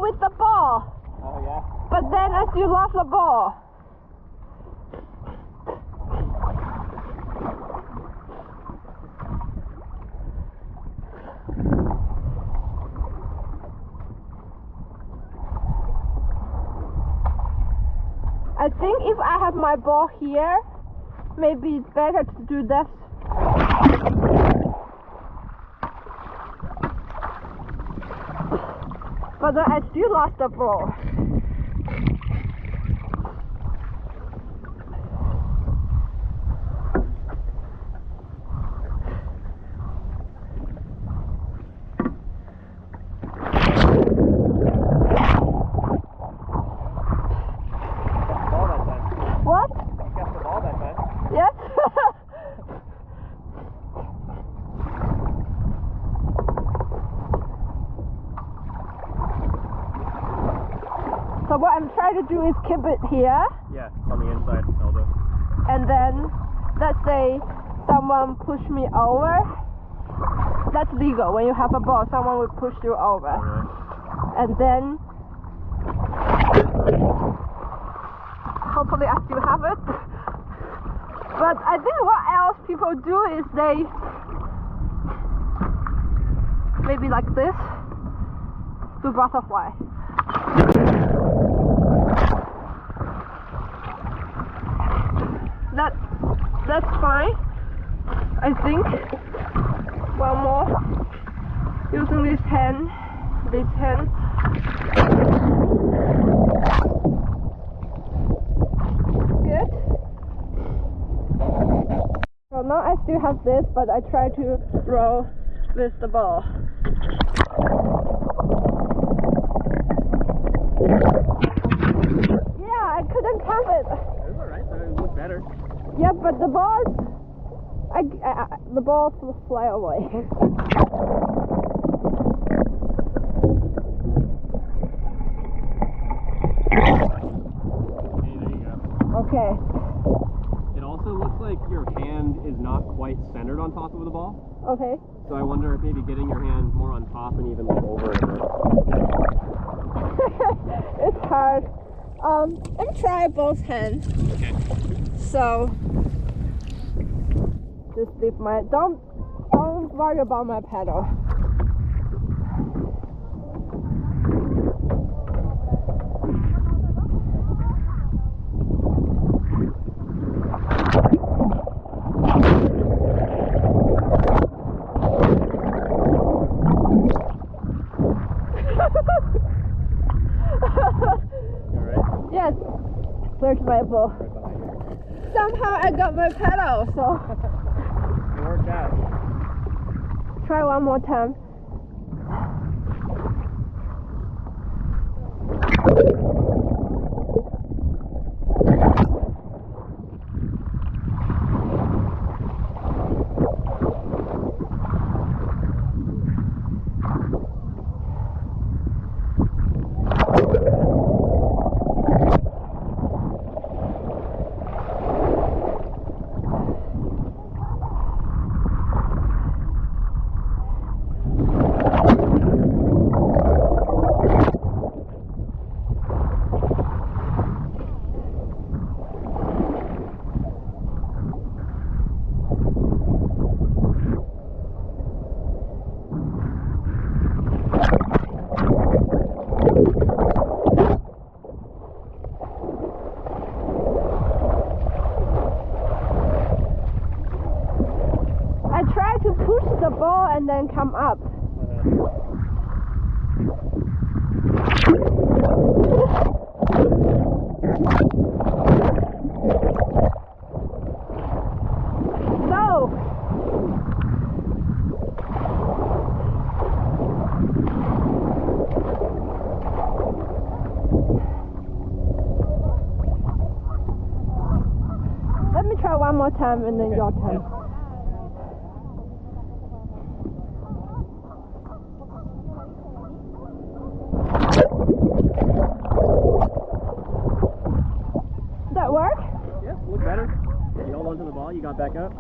with the ball. Oh yeah? But then as you lost the ball. I think if I have my ball here, maybe it's better to do this. But then I still lost the ball. What? You got the ball that time. Yes? So what I'm trying to do is keep it here. Yeah, on the inside elbow. And then, let's say someone push me over. That's legal. When you have a ball, someone will push you over. Alright. And then, hopefully I still have it. But I think what else people do is they, maybe like this, do butterfly. That's fine, I think. One more, using this hand. Good. So now I still have this, but I try to roll with the ball. Yeah, I couldn't count it. It was alright, so it looked better. Yeah, but the ball the ball fly away. Hey, there you go. Okay. It also looks like your hand is not quite centered on top of the ball. Okay. So I wonder if maybe getting your hand more on top and even like over it. It's hard. Let me try both hands. Okay. So just leave my don't worry about my pedal. Yes, where's my ball? Right behind you. Somehow I got my pedal, so It worked out. try one more time. The ball and then come up. No. Let me try one more time and then your turn. That work? Yeah, look better. You held onto the ball, you got back up.